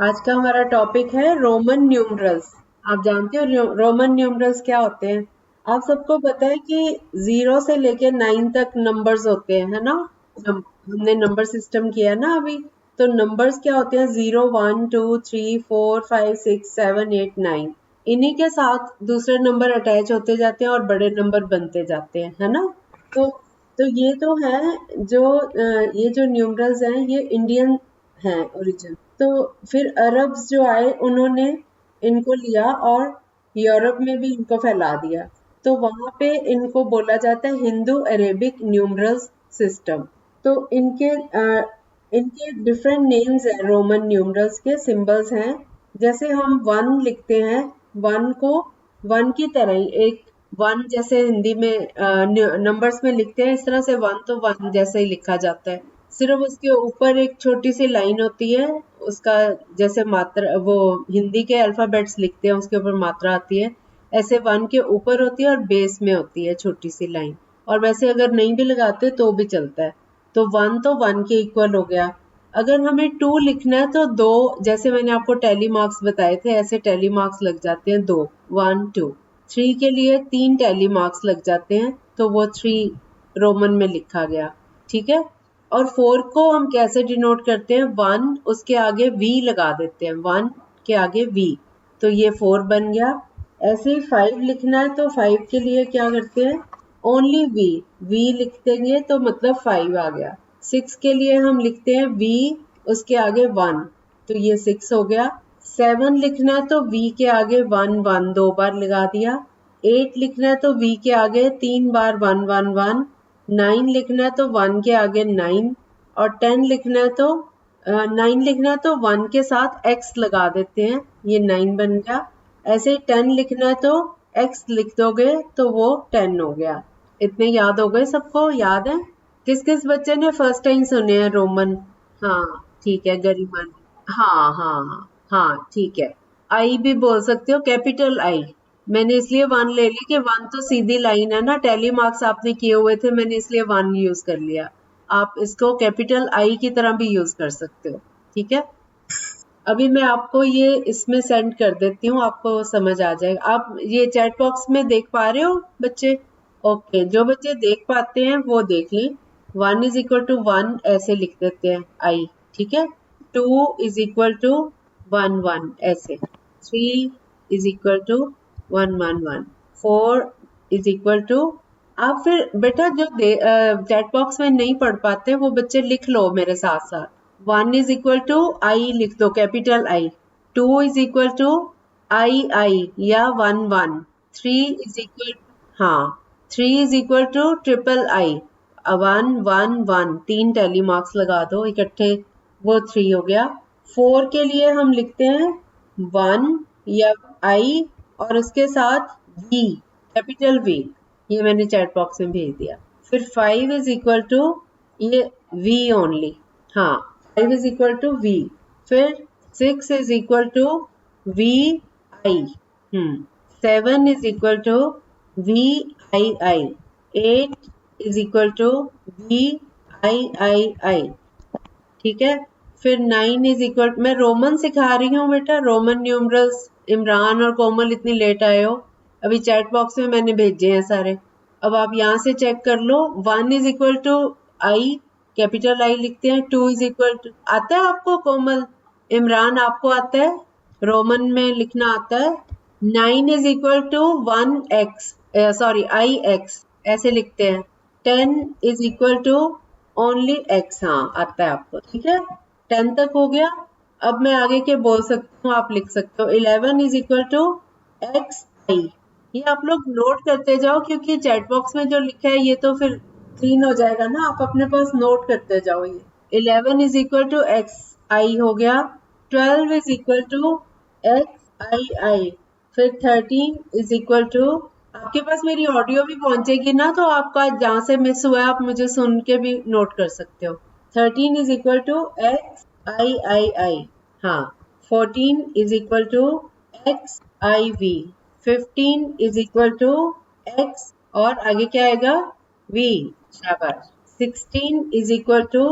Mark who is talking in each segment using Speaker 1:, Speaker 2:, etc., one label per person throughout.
Speaker 1: आज का हमारा टॉपिक है रोमन न्यूमरल्स। आप जानते हो रोमन न्यूमरल्स क्या होते हैं? आप सबको पता है कि 0 से लेके 9 तक नंबर्स होते हैं, है ना? हमने नंबर सिस्टम किया ना अभी। तो नंबर्स क्या होते हैं? 0, 1, 2, 3, 4, 5, 6, 7, 8, 9। इन्हीं के साथ दूसरे नंबर अटैच होते जाते हैं और बड़े नंबर बनते जाते हैं, है ना? तो तो ये तो है जो ये जो न्यूमरल्स हैं ये इंडियन हैं ओरिजिन। तो फिर अरब्स जो आए उन्होंने इनको लिया और यूरोप में भी इनको फैला दिया। तो वहां पे इनको बोला जाता है हिंदू अरेबिक न्यूमरल्स सिस्टम। तो इनके डिफरेंट नेम्स हैं, रोमन न्यूमरल्स के सिंबल्स हैं। जैसे हम 1 लिखते हैं, 1 को 1 की तरह ही एक 1 जैसे हिंदी में नंबर्स में लिखते हैं, इस तरह से 1 तो 1 जैसे ही लिखा जाता है। सिर्फ उसके ऊपर एक छोटी सी लाइन होती है, उसका जैसे मात्रा, वो हिंदी के अल्फाबेट्स लिखते हैं उसके ऊपर मात्रा आती है, ऐसे 1 के ऊपर होती है और बेस में होती है छोटी सी लाइन। और वैसे अगर नहीं भी लगाते तो भी चलता है। तो 1 तो 1 के इक्वल हो गया। अगर हमें 2 लिखना है तो 2, जैसे मैंने आपको टैली मार्क्स बताए थे ऐसे टैली मार्क्स लग जाते हैं 2, 1, 2। 3 के लिए 3 टैली मार्क्स लग जाते हैं, तो वो 3 रोमन में लिखा गया। ठीक है। और 4 को हम कैसे डिनोट करते हैं? 1 उसके आगे वी लगा देते हैं, 1 के आगे वी, तो ये 4 बन गया। ऐसे ही 5 लिखना है तो 5 के लिए क्या करते हैं? ओनली वी लिख देंगे तो मतलब 5 आ गया। 6 के लिए हम लिखते हैं वी उसके आगे 1, तो ये 6 हो गया। 7 लिखना है तो वी के आगे 1, 1 2 बार लगा दिया। 8 लिखना है तो वी के आगे 3 बार 1, 1, 1। 9 लिखना है तो 1 के आगे 9। और 10 लिखना है तो 9 लिखना है तो 1 के साथ x लगा देते हैं, ये 9 बन गया। ऐसे ही 10 लिखना है तो x लिख दोगे तो वो 10 हो गया। इतने याद हो गए? सबको याद है? किस किस बच्चे ने फर्स्ट टाइम सुने हैं रोमन? हाँ, ठीक है, गरिमा ने। हाँ हाँ हाँ, ठीक है। आई भी बोल सकते हो, कैपिटल आई। मैंने इसलिए 1 ले ली कि 1 तो सीधी लाइन है ना, टैली मार्क्स आपने किए हुए थे, मैंने इसलिए 1 यूज कर लिया। आप इसको कैपिटल आई की तरह भी यूज कर सकते हो। ठीक है। अभी मैं आपको ये इसमें सेंड कर देती हूँ, आपको समझ आ जाएगा। आप ये चैट बॉक्स में देख पा रहे हो बच्चे? ओके, जो बच्चे देख पाते हैं वो देख लें। 1 इज इक्वल टू 1 ऐसे लिख देते हैं, आई। ठीक है। 2 इज इक्वल टू 1, 1 ऐसे। 3 is equal to 1, 1, 1। 4 is equal to, आप फिर बेटा जो चैट बॉक्स में नहीं पढ़ पाते वो बच्चे लिख लो मेरे साथ साथ। 1 इज इक्वल टू आई लिख दो, capital I. 2 is equal to I या 1, 1। 3 इज इक्वल, हाँ, 3 is equal to triple I, 1, 1, 1। 3 tally marks लगा दो इकट्ठे, वो 3 हो गया। 4 के लिए हम लिखते हैं 1 या आई और उसके साथ वी, कैपिटल वी। ये मैंने चैट बॉक्स में भेज दिया। फिर 5 इज इक्वल टू ये वी ओनली, हाँ, 5 इज इक्वल टू वी। फिर 6 is equal to V I, 7 is equal to V I. 8 is equal to V I. ठीक है। फिर 9 इज इक्वल, मैं रोमन सिखा रही हूँ बेटा, रोमन न्यूमरल्स। इमरान और कोमल इतनी लेट आए हो, अभी चैट बॉक्स में मैंने भेजे हैं सारे। अब आप यहाँ से चेक कर लो। 1 is equal to I, capital I लिखते हैं। 2 इज इक्वल टू, आता है आपको कोमल? इमरान आपको आता है? रोमन में लिखना आता है? 9 is equal to 1 x, sorry I x ऐसे लिखते हैं। 10 is equal to only x, हाँ आता है आपको। ठीक है, 10 तक हो गया। अब मैं आगे के बोल सकती हूँ, आप लिख सकते हो। 11 इज इक्वल टू एक्स आई। ये आप लोग नोट करते जाओ क्योंकि चैट बॉक्स में जो लिखा है ये तो फिर क्लीन हो जाएगा ना, आप अपने पास नोट करते जाओ। ये 11 इज इक्वल टू एक्स आई हो गया। 12 इज इक्वल टू एक्स आई। फिर 13 इज इक्वल टू, आपके पास मेरी ऑडियो भी पहुंचेगी ना, तो आपका जहां से मिस हुआ है आप मुझे सुन के भी नोट कर सकते हो। 13 is equal to x I, हाँ। 14 is equal to x I V. 15 is equal to x और आगे क्या आएगा? वी, शाबाश। 16 इज इक्वल टू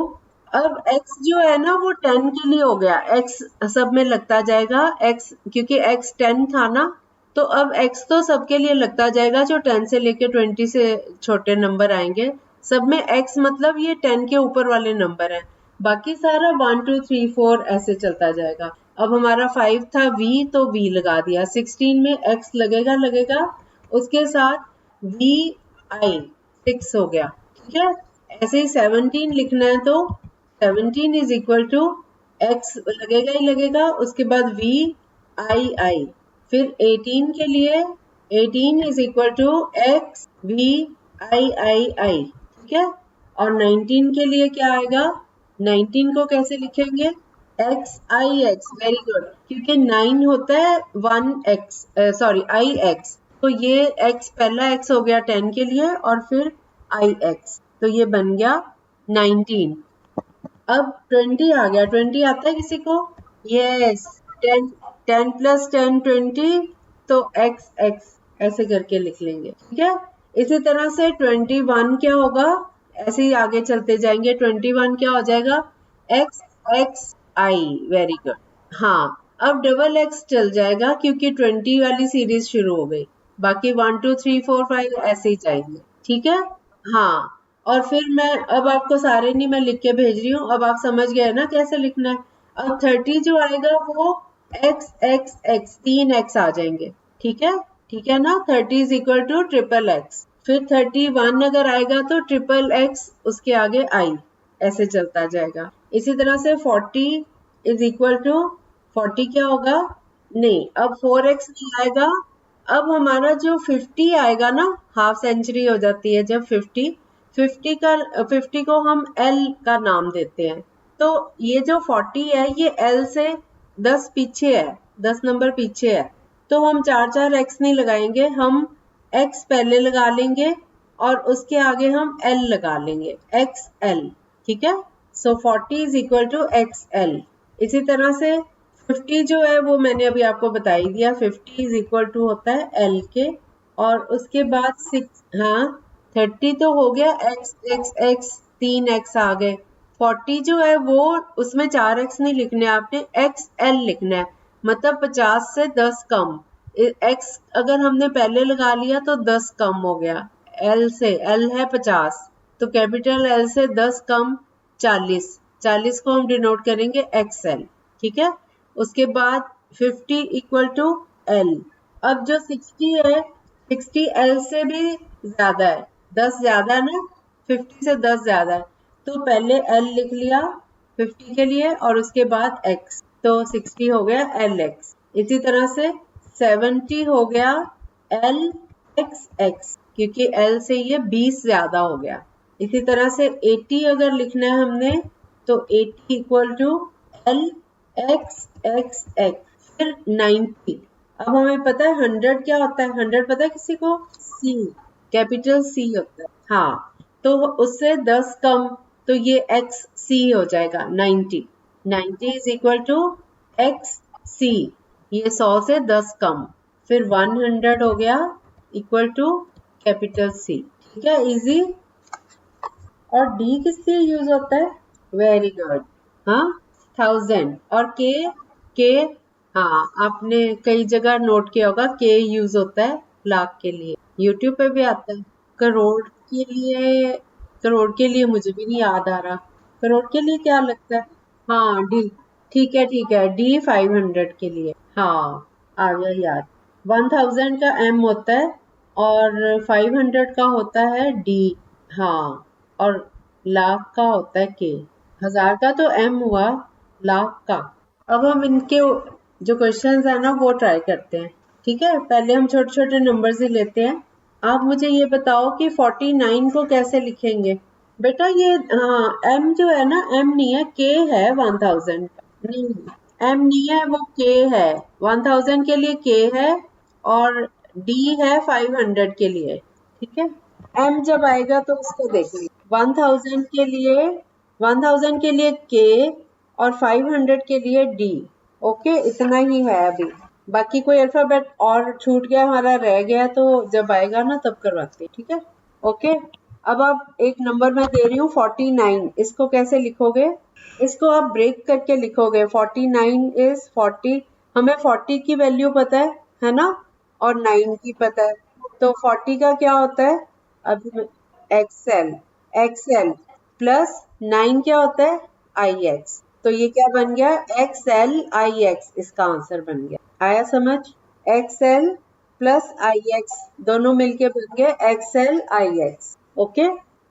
Speaker 1: अब x जो है ना वो 10 के लिए हो गया, x सब में लगता जाएगा, x क्योंकि x 10 था ना, तो अब x तो सबके लिए लगता जाएगा जो 10 से लेके 20 से छोटे नंबर आएंगे, सब में x मतलब ये 10 के ऊपर वाले नंबर हैं, बाकी सारा 1 2 3 4 ऐसे चलता जाएगा। अब हमारा 5 था v, तो v लगा दिया, 16 में x लगेगा लगेगा, उसके साथ v i 6 हो गया, ठीक है। ऐसे ही 17 लिखना है तो 17 इज इक्वल टू x लगेगा ही लगेगा, उसके बाद v i i, फिर 18 के लिए 18 is equal to x v i i i, ठीक है। और 19 के लिए क्या आएगा, 19 को कैसे लिखेंगे, x i x, very good, क्योंकि 9 होता है 1x, सॉरी i x, तो ये x पहला x हो गया 10 के लिए, और फिर i x, तो ये बन गया 19। अब 20 आ गया, 20 आता है किसी को, यस, 10 10 प्लस 10 20, तो x x ऐसे करके लिख लेंगे, ठीक है। इसी तरह से 21 क्या होगा, ऐसे ही आगे चलते जाएंगे, 21 क्या हो जाएगा, x x i, very good. हाँ, अब डबल x चल जाएगा क्योंकि 20 वाली सीरीज शुरू हो गई, बाकी 1 2 3 4 5 ऐसे ही जाएंगे, ठीक है। हाँ, और फिर मैं अब आपको सारे नहीं मैं लिख के भेज रही हूँ, अब आप समझ गए ना कैसे लिखना है। अब 30 जो आएगा वो x x x, 3x आ जाएंगे, ठीक है, ठीक है ना, 30 is equal to triple x, फिर 31 अगर आएगा तो ट्रिपल x उसके आगे i, ऐसे चलता जाएगा। इसी तरह से 40 इज इक्वल टू 40 क्या होगा, नहीं अब 4x नहीं आएगा, अब हमारा जो 50 आएगा ना, हाफ सेंचुरी हो जाती है जब 50 को हम L का नाम देते हैं, तो ये जो 40 है ये L से 10 पीछे है, 10 नंबर पीछे है, तो हम 4 x नहीं लगाएंगे, हम x पहले लगा लेंगे और उसके आगे हम L लगा लेंगे, XL, ठीक है। सो 40 इज इक्वल टू XL। इसी तरह से 50 जो है वो मैंने अभी आपको बता ही दिया, 50 इज इक्वल टू होता है L के, और उसके बाद 6, हाँ 30 तो हो गया x x x, 3x आ गए, 40 जो है वो उसमें 4x नहीं लिखने, आपने XL लिखना है, मतलब 50 से 10 कम, x अगर हमने पहले लगा लिया तो 10 कम हो गया, L से, L है 50, तो कैपिटल L से 10 कम 40, 40 को हम डिनोट करेंगे XL, ठीक है। उसके बाद 50 इक्वल टू L, अब जो 60 है 60 L से भी ज्यादा है, 10 ज्यादा है ना, 50 से 10 ज्यादा है, तो पहले L लिख लिया 50 के लिए और उसके बाद X, तो 60 हो गया LX। इसी तरह से 70 हो गया LXX, क्योंकि L से ये 20 ज्यादा हो गया। इसी तरह से 80 अगर लिखना है हमने, तो 80 इक्वल टू LXXX, फिर 90। अब हमें पता है 100 क्या होता है, 100 पता है किसी को, C, कैपिटल C होता है, हाँ, तो उससे 10 कम, तो ये XC हो जाएगा 90, 90 इज इक्वल टू XC, ये 100 से 10 कम, फिर 100 हो गया इक्वल टू कैपिटल C, ठीक है, इजी। और D किस लिए यूज होता है, वेरी गुड, हाँ 1000, और के, हाँ आपने कई जगह नोट किया होगा के यूज होता है लाख के लिए, यूट्यूब पे भी आता है। करोड़ के लिए, करोड़ के लिए मुझे भी नहीं याद आ रहा, करोड़ के लिए क्या लगता है, हाँ डी, ठीक है ठीक है, D 500 के लिए, हाँ आ गया याद। 1000 का M होता है और 500 का होता है D, हाँ, और लाख का होता है के, हजार का तो M हुआ, लाख का। अब हम इनके जो क्वेश्चंस है ना वो ट्राई करते हैं, ठीक है, पहले हम छोटे छोटे नंबर्स ही लेते हैं। आप मुझे ये बताओ कि 49 को कैसे लिखेंगे, बेटा ये, हाँ M जो है ना, M नहीं है, के है 1000 का, नहीं M नहीं है, वो के है, 1000 के लिए के है और D है 500 के लिए, ठीक है। M जब आएगा तो उसको देखेंगे, 1000 के लिए, 1000 के लिए के और 500 के लिए डी, ओके, इतना ही है अभी, बाकी कोई अल्फाबेट और छूट गया हमारा, रह गया तो जब आएगा ना तब करवाते हैं, ठीक है, ओके। अब आप एक नंबर मैं दे रही हूँ 49, इसको कैसे लिखोगे? इसको आप ब्रेक करके लिखोगे। 49 इज 40, हमें 40 की वैल्यू पता है ना, और 9 की पता है, तो 40 का क्या होता है? अभी एक्सएल, एक्सएल प्लस 9 क्या होता है? आई एक्स। तो ये क्या बन गया? एक्सएल आई एक्स, इसका आंसर बन गया। आया समझ? एक्सएल प्लस आई एक्स दोनों मिलके बन गए एक्सएल आई एक्स। ओके,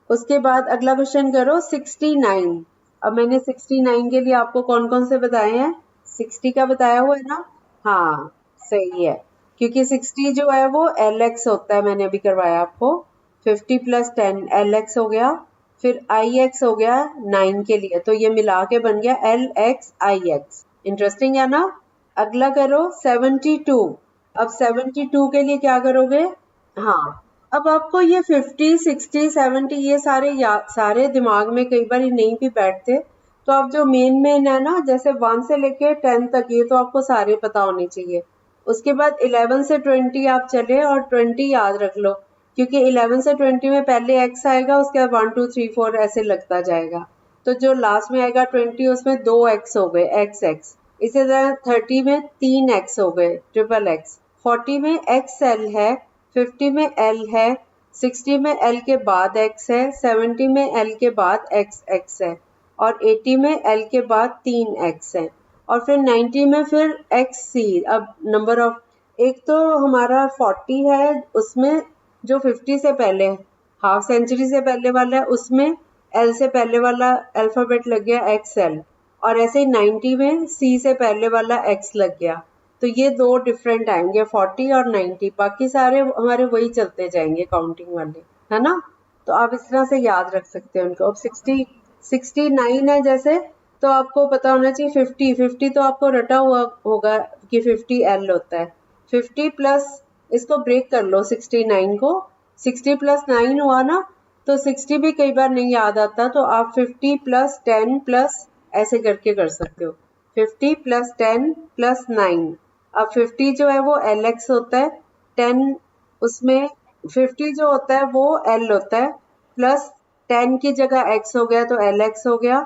Speaker 1: उसके बाद अगला क्वेश्चन करो 69। अब मैंने 69 के लिए आपको कौन कौन से बताए हैं? 60 का बताया हुआ है ना? हाँ सही है, क्योंकि 60 जो है वो एल एक्स होता है, मैंने अभी करवाया आपको। 50 प्लस 10 एल एक्स हो गया, फिर आई एक्स हो गया 9 के लिए, तो ये मिला के बन गया L x I x. Interesting है ना? अगला करो 72। अब 72 के लिए क्या करोगे? हाँ, अब आपको ये 50, 60, 70 ये सारे दिमाग में कई बार नहीं भी बैठते, तो आप जो मेन है ना, जैसे 1 से लेके 10 तक, ये तो आपको सारे पता होने चाहिए। उसके बाद 11 से 20 आप चले और 20 याद रख लो, क्योंकि 11 से 20 में पहले x आएगा, उसके बाद 1 2 3 4 ऐसे लगता जाएगा। तो जो लास्ट में आएगा 20, उसमें 2 x हो गए, x x। इसी तरह 30 में 3 x हो गए, ट्रिपल x। 40 में XL है, 50 में L है, 60 में L के बाद X है, 70 में L के बाद XX है, और 80 में L के बाद 3X है, और फिर 90 में फिर XC। अब नंबर ऑफ, एक तो हमारा 40 है, उसमें जो 50 से पहले, हाफ सेंचुरी से पहले वाला है, उसमें L से पहले वाला अल्फाबेट लग गया XL, और ऐसे ही 90 में C से पहले वाला X लग गया। तो ये दो डिफरेंट आएंगे 40 और 90, बाकी सारे हमारे वही चलते जाएंगे काउंटिंग वाले, है ना? तो आप इस तरह से याद रख सकते हैं उनको। अब 69 है जैसे, तो आपको पता होना चाहिए 50 तो आपको रटा हुआ होगा कि 50 L होता है। 50 प्लस, इसको ब्रेक कर लो 69 को, 60 प्लस 9 हुआ ना, तो 60 भी कई बार नहीं याद आता, तो आप 50 प्लस 10 प्लस ऐसे करके कर सकते हो। 50 प्लस 10 प्लस 9। अब 50 जो है वो एल एक्स होता है, 10 उसमें 50 जो होता है वो एल होता है, प्लस 10 की जगह एक्स हो गया तो एल एक्स हो गया,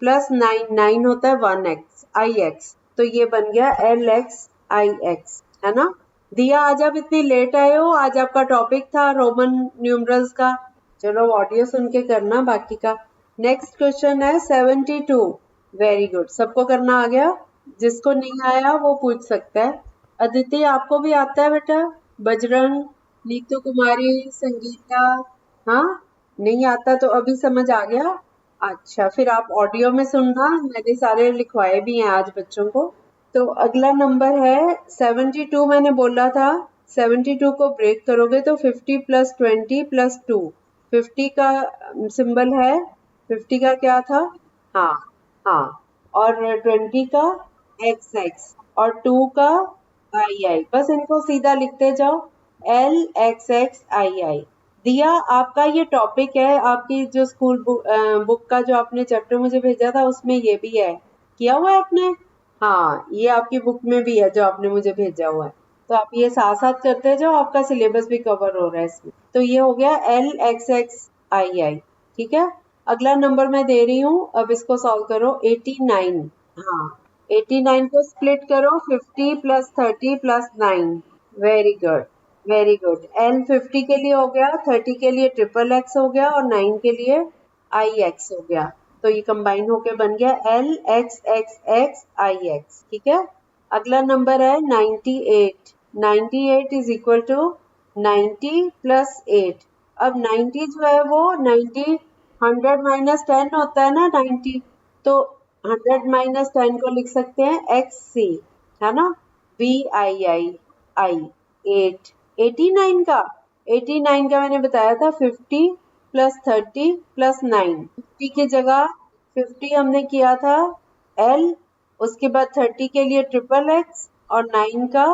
Speaker 1: प्लस 9 होता है 1 एक्स आई एक्स, तो ये बन गया एल एक्स आई एक्स, है ना? दिया, आज आप इतनी लेट आए हो, आज आपका टॉपिक था रोमन न्यूमरल्स का। चलो ऑडियो सुन के करना बाकी का। नेक्स्ट क्वेश्चन है 72। वेरी गुड, सबको करना आ गया? जिसको नहीं आया वो पूछ सकता है। अदिति, आपको भी आता है बेटा? बजरंग, नीतू कुमारी, संगीता? हाँ, नहीं आता तो अभी समझ आ गया? अच्छा, फिर आप ऑडियो में सुनना, मैंने सारे लिखवाए भी हैं आज बच्चों को। तो अगला नंबर है 72, मैंने बोला था 72 को ब्रेक करोगे तो 50 प्लस 20 प्लस 2। 50 का सिंबल है, 50 का क्या था? हाँ, हाँ, और 20 का एक्स एक्स, और 2 का आई आई। बस इनको सीधा लिखते जाओ, एल एक्स एक्स आई आई। दिया, आपका ये टॉपिक है, आपकी जो स्कूल बुक का जो आपने चैप्टर मुझे भेजा था उसमें ये भी है, किया हुआ है आपने? हाँ, ये आपकी बुक में भी है जो आपने मुझे भेजा हुआ है। तो आप ये साथ साथ करते जाओ, आपका सिलेबस भी कवर हो रहा है इसमें। तो ये हो गया एल एक्स एक्स आई आई। ठीक है, अगला नंबर मैं दे रही हूँ, अब इसको सॉल्व करो। 89। हाँ, 89 को स्प्लिट करो, 50 plus 30 plus 9। Very good, very good. L 50 के लिए हो गया, 30 के लिए ट्रिपल एक्स हो गया, और 9 के लिए आई एक्स हो गया। तो ये कंबाइन होके बन गया L x x x I X. ठीक है, अगला नंबर है 98। 98 इज इक्वल टू 90 प्लस 8। अब 90 जो है वो 90, 100 माइनस 10 होता है ना 90, तो 100 माइनस 10 को लिख सकते हैं एक्स सी, है ना? वी आई आई आई 8। 89 का, 89 का मैंने बताया था 50 प्लस 30 प्लस 9। 50 की जगह 50 हमने किया था एल, उसके बाद 30 के लिए ट्रिपल एक्स, और 9 का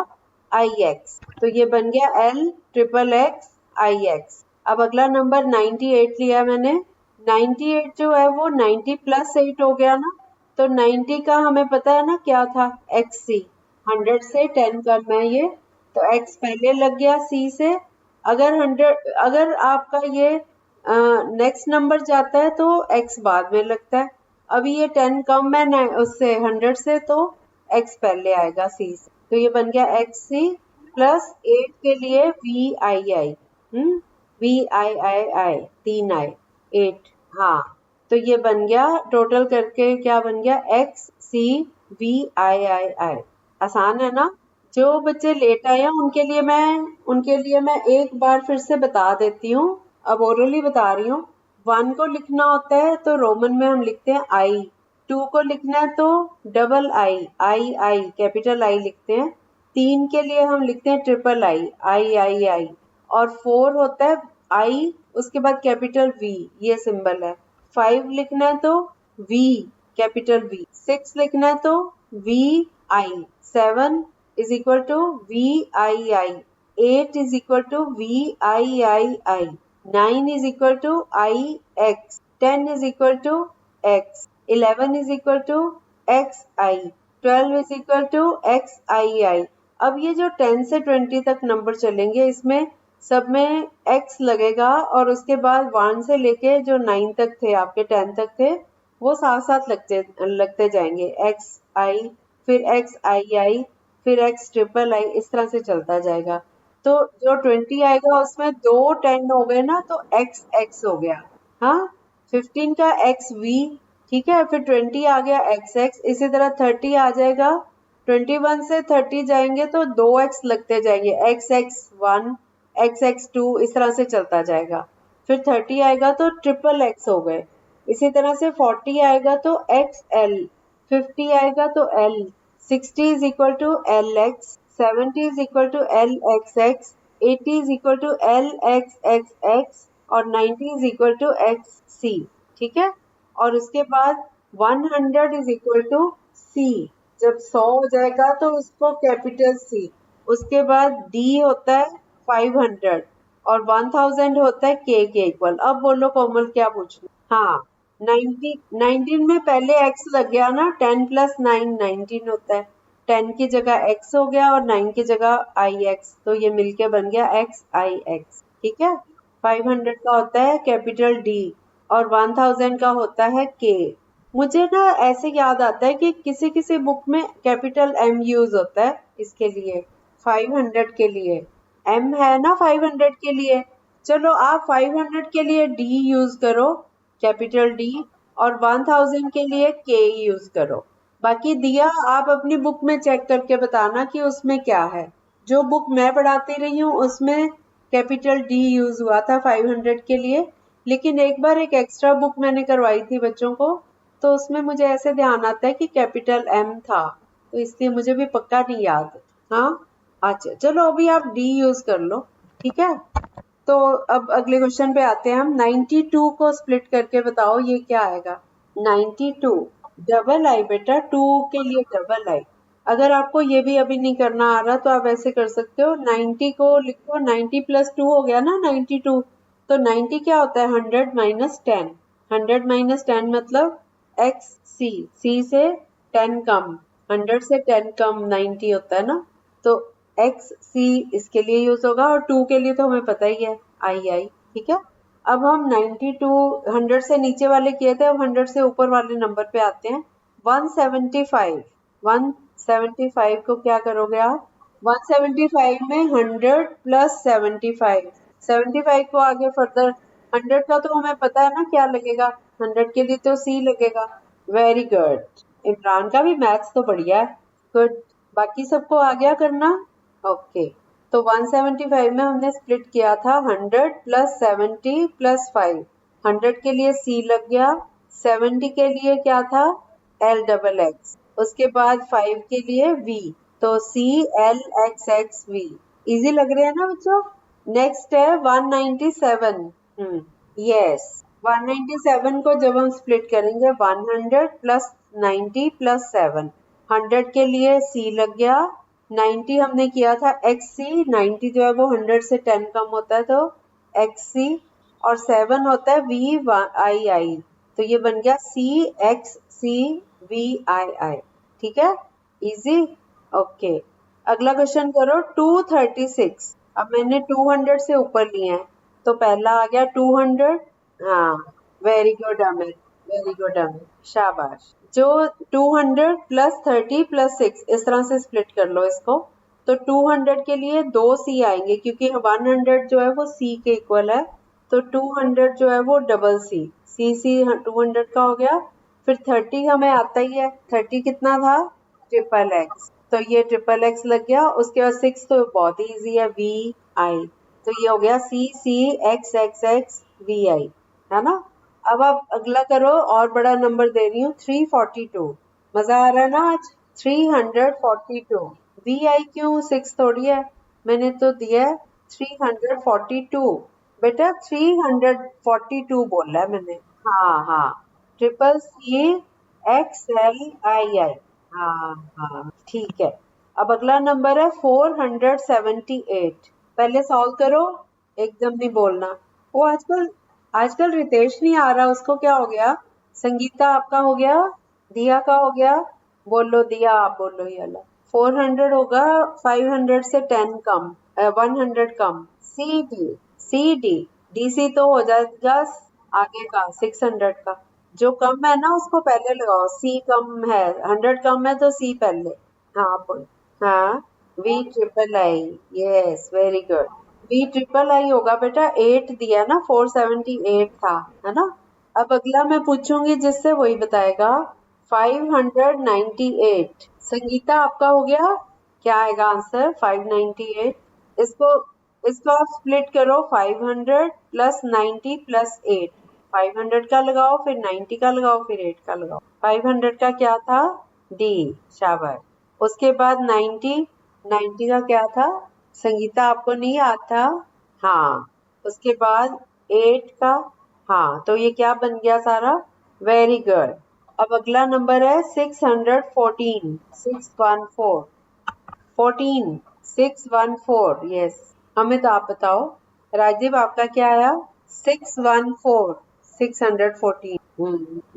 Speaker 1: आई एक्स, तो ये बन गया L triple x I x. अब अगला नंबर 98 लिया मैंने। 98 जो है वो 90 प्लस 8 हो गया ना, तो 90 का हमें पता है ना क्या था? एक्स सी। 100 से 10 करना है ये, तो एक्स पहले लग गया सी से। अगर आपका ये नेक्स्ट नंबर जाता है तो x बाद में लगता है। अभी ये 10 कम है उससे 100 से, तो x पहले आएगा c से। तो ये बन गया xc प्लस 8 के लिए VII, VII 3 आए 8। हाँ, तो ये बन गया टोटल करके क्या बन गया XCVII। आसान है ना। जो बच्चे लेट आए हैं उनके लिए मैं एक बार फिर से बता देती हूँ। अब ओरली बता रही हूँ। 1 को लिखना होता है तो रोमन में हम लिखते हैं I। 2 को लिखना है तो डबल I कैपिटल I लिखते हैं। 3 के लिए हम लिखते हैं ट्रिपल I। और 4 होता है I, उसके बाद कैपिटल V, ये सिंबल है। 5 लिखना है तो V, कैपिटल V। 6 लिखना है तो VI। 7 is equal to VII। 8 is equal to VIII। 9 is equal to IX। 10 is equal to X। 11 is equal to XI। 12 is equal to XII। अब ये जो 10 से 20 तक नंबर चलेंगे इसमें सब में x लगेगा और उसके बाद 1 से लेके जो 9 तक थे आपके 10 तक थे वो साथ साथ लगते जाएंगे। XI, फिर XII, फिर X ट्रिपल I, इस तरह से चलता जाएगा। तो जो 20 आएगा उसमें 2 10 हो गए ना, तो XX हो गया। हाँ, 15 का XV, ठीक है। फिर 20 आ गया XX। इसी तरह 30 आ जाएगा। 21 से 30 जाएंगे तो 2x लगते जाएंगे, XX1, XX2, इस तरह से चलता जाएगा। फिर 30 आएगा तो ट्रिपल X हो गए। इसी तरह से 40 आएगा तो XL, 50 आएगा तो L, 60 is equal to LX, 70 is equal to LXX, 80 is equal to LXXX और 90 is equal to XC, ठीक है। और उसके बाद 100 is equal to C। जब 100 हो जाएगा तो उसको कैपिटल C। उसके बाद D होता है 500 और 1000 होता है K के इक्वल। अब बोलो कोमल क्या पूछना। हाँ, 19 में पहले x लग गया ना, 10 प्लस 9 19 होता है। 10 की जगह x हो गया और 9 की जगह ix, तो ये मिलके बन गया XIX, ठीक है। 500 का होता है कैपिटल D और 1000 का होता है K। मुझे ना ऐसे याद आता है कि किसी किसी बुक में कैपिटल M यूज होता है इसके लिए, 500 के लिए M है ना 500 के लिए। चलो आप 500 के लिए D यूज करो, कैपिटल D, और 1000 के लिए K यूज करो। बाकी दिया आप अपनी बुक में चेक करके बताना कि उसमें क्या है। जो बुक मैं पढ़ाती रही हूँ उसमें कैपिटल D यूज हुआ था 500 के लिए, लेकिन एक बार एक एक्स्ट्रा बुक मैंने करवाई थी बच्चों को, तो उसमें मुझे ऐसे ध्यान आता है कि कैपिटल M था, तो इसलिए मुझे भी पक्का नहीं याद। हाँ, अच्छा चलो अभी आप D यूज कर लो, ठीक है। तो अब अगले क्वेश्चन पे आते हैं हम। 92 को स्प्लिट करके बताओ ये क्या आएगा। 92 डबल आई बेटा, 2 के लिए डबल आई। अगर आपको ये भी अभी नहीं करना आ रहा तो आप ऐसे कर सकते हो, 90 को लिखो, 90 प्लस 2 हो गया ना 92। तो 90 क्या होता है 100 माइनस 10। 100 माइनस 10 मतलब XC, C से 10 कम, 100 से 10 कम 90 होता है ना, तो XC इसके लिए यूज होगा। और 2 के लिए तो हमें पता ही है II, ठीक है। अब हम 92 100 से नीचे वाले किए थे, अब 100 से ऊपर वाले नंबर पे आते हैं। 175, 175 को क्या करोगे आप, 175 में 100 प्लस 75, 75 को आगे फर्दर 100 का तो हमें पता है ना क्या लगेगा, 100 के लिए तो C लगेगा। वेरी गुड, इमरान का भी मैथ्स तो बढ़िया है, गुड। बाकी सबको आ गया करना, ओके। तो 175 में हमने स्प्लिट किया था 100 प्लस 70 प्लस 5। 100 के लिए C लग गया, 70 के लिए क्या था LXX, उसके बाद 5 के लिए V, तो CLXXV। इजी लग रहे हैं ना बच्चों। नेक्स्ट है 197। यस, 197 को जब हम स्प्लिट करेंगे 100 प्लस 90 प्लस 7। 100 के लिए C लग गया, 90 हमने किया था XC, 90 जो है वो 100 से 10 कम होता है तो XC, और 7 होता है VII, तो ये बन गया CXCVII, ठीक है। Easy, okay. अगला क्वेश्चन करो 236। अब मैंने 200 से ऊपर लिए हैं, तो पहला आ गया 200, हाँ, very good Amit, very good Amit, शाबाश। जो 200 प्लस 30 प्लस 6 इस तरह से स्प्लिट कर लो इसको। तो 200 के लिए दो सी आएंगे क्योंकि 100 जो है वो सी के इक्वल है। तो 200 जो है वो डबल सी, सी 200 का हो गया। फिर 30 हमें आता ही है, 30 कितना था, ट्रिपल एक्स। तो ये ट्रिपल एक्स लग गया। उसके बाद 6 तो बहुत ही इजी है, वी आई। तो ये हो गया सी सी एक्स एक्स एक्स वी आई, है ना। अब आप अगला करो, और बड़ा नंबर दे रही हूँ, 342। मजा आ रहा है ना आज। 342। वी आई क्यों, 6 थोड़ी है, मैंने तो दिया है 342। बेटा 342 बोला है मैंने। हाँ हाँ, triple C X L I I. हाँ हाँ ठीक है। अब अगला नंबर है 478। पहले सॉल्व करो, एकदम नहीं बोलना। वो आजकल आजकल रितेश नहीं आ रहा, उसको क्या हो गया। संगीता आपका हो गया, दिया का हो गया। बोलो दिया, आप बोलो ये वाला। 400 होगा 500 से 10 कम, 100 कम। C D, C D, D C तो हो जाएगा आगे का 600 का। जो कम है ना उसको पहले लगाओ, सी कम है, 100 कम है तो सी पहले। हाँ बोल। हाँ, V triple I, yes very good. V triple I होगा बेटा, 8 दिया ना, 478 था, है ना। अब अगला मैं पूछूंगी जिससे वही बताएगा। 598। संगीता आपका हो गया, क्या आएगा आंसर 598। इसको इसको आप स्प्लिट करो, 500 प्लस 90 प्लस 8। 500 का लगाओ, फिर 90 का लगाओ, फिर 8 का लगाओ। 500 का क्या था, डी, शाबाश। उसके बाद 90, 90 का क्या था, संगीता आपको नहीं याद था। हाँ, उसके बाद 8 का। हाँ, तो ये क्या बन गया सारा, वेरी गुड। अब अगला नंबर है 614, 614, 14, 614, यस। हमें तो आप बताओ, राजीव आपका क्या आया, 614, 614।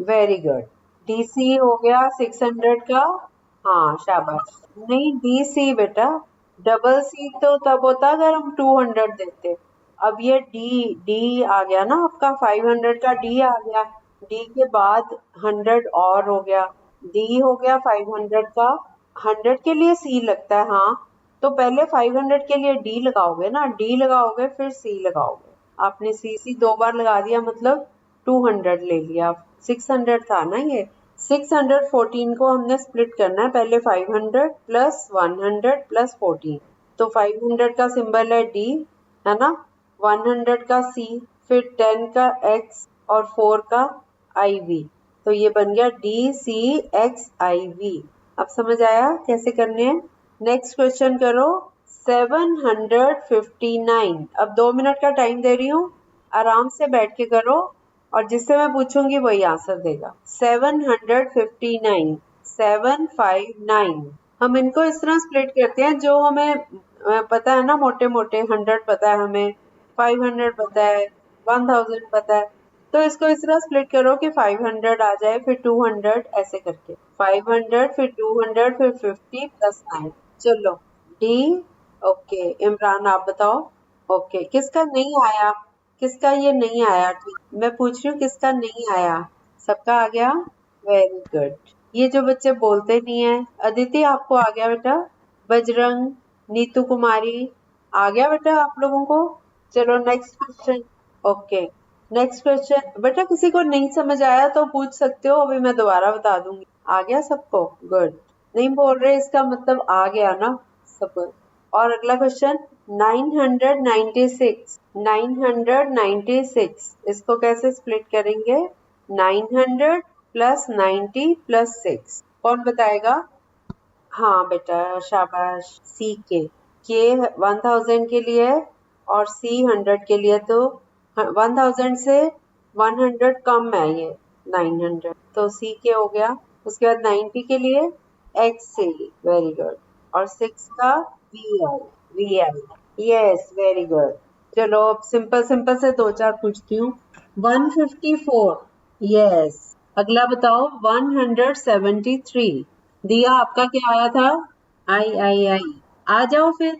Speaker 1: Very good. डीसी हो गया 600 का। हाँ शाबाश। नहीं, डीसी बेटा, डबल सी तो तब होता अगर हम 200 देते। अब ये डी, डी आ गया ना आपका, 500 का डी आ गया। डी के बाद 100 और हो गया, डी हो गया 500 का। 100 के लिए सी लगता है, हाँ। तो पहले 500 के लिए डी लगाओगे ना, डी लगाओगे फिर सी लगाओगे। आपने सी दो बार लगा दिया, मतलब 200 ले लिया। 600 था ना ये। 614 को हमने स्प्लिट करना है, पहले 500 प्लस 100 प्लस 14। तो 500 का सिंबल है डी, है ना। 100 का सी, फिर 10 का एक्स और 4 का आई वी। तो ये बन गया D C X I V. अब समझ आया कैसे करने हैं। नेक्स्ट क्वेश्चन करो, 759। अब 2 मिनट का टाइम दे रही हूँ, आराम से बैठ के करो, और जिससे मैं पूछूंगी वही आंसर देगा। 759, 759। हम इनको इस तरह स्प्लिट करते हैं, जो हमें पता है ना, मोटे मोटे 100 पता है हमें, 500 पता है, 1000 पता है। तो इसको इस तरह स्प्लिट करो कि 500 आ जाए, फिर 200, ऐसे करके 500 फिर 200 फिर 50 प्लस 9। चलो, डी। ओके, इमरान आप बताओ। ओके, किसका नहीं आया, किसका ये नहीं आया, ठीक, मैं पूछ रही हूँ किसका नहीं आया। सबका आ गया, वेरी गुड। ये जो बच्चे बोलते नहीं है, अदिति आपको आ गया बेटा, बजरंग, नीतू कुमारी, आ गया बेटा आप लोगों को। चलो next question. Okay, next question बेटा, किसी को नहीं समझ आया तो पूछ सकते हो, अभी मैं दोबारा बता दूंगी। आ गया सबको, गुड। नहीं बोल रहे इसका मतलब आ गया ना सबको। और अगला क्वेश्चन, 996, 996, इसको कैसे स्प्लिट करेंगे। 900 प्लस 90 प्लस 6, कौन बताएगा। हाँ बेटा शाबाश, सी के 1000 के लिए है, और सी 100 के लिए। तो 1000 से 100 कम है ये 900, तो सी के हो गया। उसके बाद 90 के लिए एक्स सी, वेरी गुड। और 6 का V I, V I, yes very good. चलो अब सिंपल सिंपल से दो चार पूछती हूँ। 154, यस। अगला बताओ, 173। दिया आपका क्या आया था, आई आई आई। आ जाओ फिर।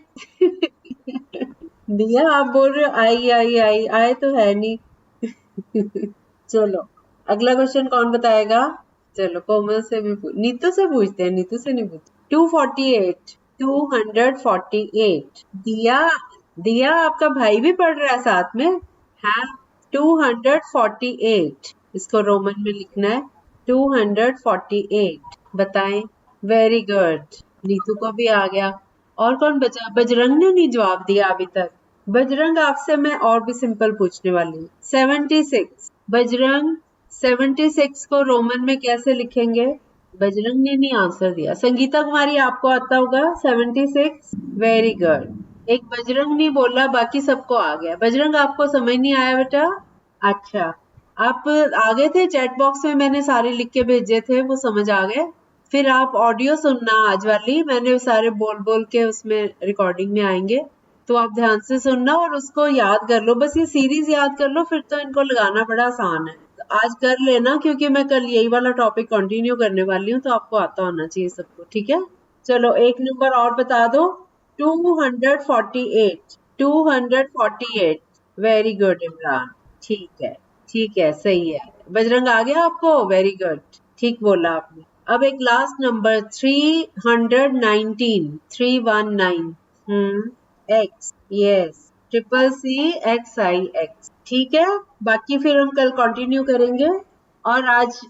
Speaker 1: दिया आप बोल रहे हो आई आई आई, आए तो है नहीं। चलो अगला क्वेश्चन कौन बताएगा? चलो कोमल से भी नीतू से पूछते हैं, नीतू से नहीं पूछते। 248, 248। दिया, दिया आपका भाई भी पढ़ रहा है साथ में। हाँ, 248 इसको रोमन में लिखना है। 248 बताएं। वेरी गुड, नीतू को भी आ गया। और कौन बचा? बजरंग ने नहीं जवाब दिया अभी तक। बजरंग आपसे मैं और भी सिंपल पूछने वाली हूँ। 76, बजरंग 76 को रोमन में कैसे लिखेंगे? बजरंग ने नहीं आंसर दिया। संगीता कुमारी आपको आता होगा 76? Very good. एक बजरंग नहीं बोला, बाकी सबको आ गया। बजरंग आपको समझ नहीं आया बेटा? अच्छा, आप आ गए थे चैट बॉक्स में, मैंने सारे लिख के भेजे थे, वो समझ आ गए। फिर आप ऑडियो सुनना आज वाली, मैंने सारे बोल बोल के उसमें रिकॉर्डिंग में आएंगे, तो आप ध्यान से सुनना और उसको याद कर लो। बस ये सीरीज याद कर लो, फिर तो इनको लगाना बड़ा आसान है। तो आज कर लेना, क्योंकि मैं कल यही वाला टॉपिक कंटिन्यू करने वाली हूँ, तो आपको आता होना चाहिए सबको, ठीक है? चलो एक नंबर और बता दो। 248, 248। Very good Imran. ठीक है, ठीक है, सही है। बजरंग आ गया आपको? वेरी गुड, ठीक बोला आपने। अब एक last number 319, 319। X, yes, triple C X I X, ठीक है। बाकी फिर हम कल कंटिन्यू करेंगे। और आज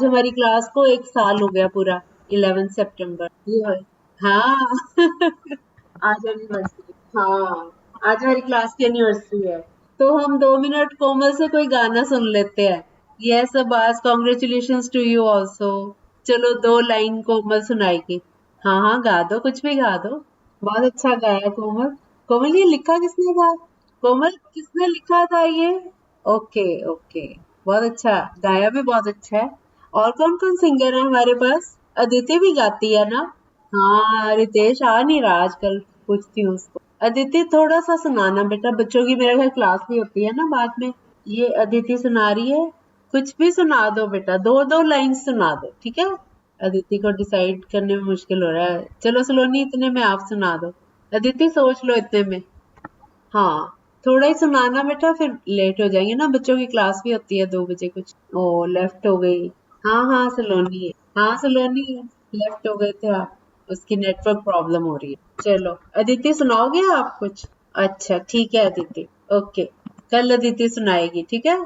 Speaker 1: हमारी क्लास को 1 साल हो गया पूरा, 11 सितंबर। हाँ। आज एनिवर्सरी, हाँ, आज हमारी क्लास की एनिवर्सरी है। तो हम 2 मिनट कोमल से कोई गाना सुन लेते हैं। Yes Abbas, congratulations to you also. चलो 2 लाइन कोमल सुनाएगी। हाँ हाँ, गा दो, कुछ भी गा दो। बहुत अच्छा गाया कोमल। कोमल ये लिखा किसने था? कोमल किसने लिखा था ये? ओके ओके, बहुत अच्छा गाया, भी बहुत अच्छा है। और कौन कौन सिंगर है हमारे पास? अदिति भी गाती है ना? हाँ, रितेश आ नहीं रहा आजकल, पूछती हूँ उसको। अदिति थोड़ा सा सुनाना बेटा, बच्चों की मेरे घर क्लास भी होती है ना बाद में। ये अदिति सुना रही है, कुछ भी सुना दो बेटा, 2-2 लाइन सुना दो, ठीक है? अदिति को डिसाइड करने में मुश्किल हो रहा है। चलो सलोनी, इतने में आप सुना दो। अदिति सोच लो इतने में। हाँ, थोड़ा ही सुनाना बेटा, फिर लेट हो जाएंगे ना, बच्चों की क्लास भी होती है 2 बजे कुछ। ओ, लेफ्ट हो गई। हाँ हाँ सलोनी है, हाँ सलोनी है। लेफ्ट हो गए थे आप, उसकी नेटवर्क प्रॉब्लम हो रही है। चलो अदिति सुनाओगे आप कुछ? अच्छा ठीक है अदिति, ओके। कल अदिति सुनाएगी, ठीक है?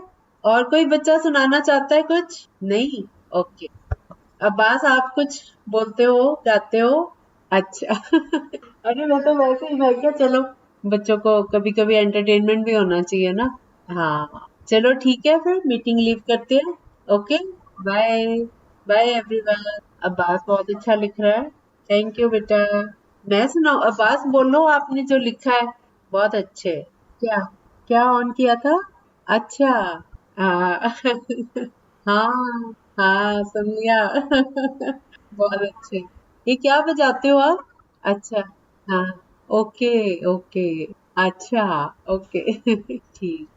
Speaker 1: और कोई बच्चा सुनाना चाहता है कुछ? नहीं? ओके। अब्बास आप कुछ बोलते हो, गाते हो? अच्छा। अरे मैं तो वैसे ही, मैं क्या, चलो बच्चों को कभी कभी एंटरटेनमेंट भी होना चाहिए ना। हाँ चलो ठीक है, फिर मीटिंग लीव करते हैं। Okay, bye. Bye everyone. Abbas बहुत अच्छा लिख रहा है। थैंक यू बेटा। मैं सुनाऊं? अब्बास बोलो, आपने जो लिखा है बहुत अच्छे। क्या? क्या ऑन किया था? अच्छा, हाँ। हाँ हाँ, सुन लिया। बहुत अच्छे। ये क्या बजाते हो आप? अच्छा, हाँ, ओके ओके, अच्छा, ओके। ठीक।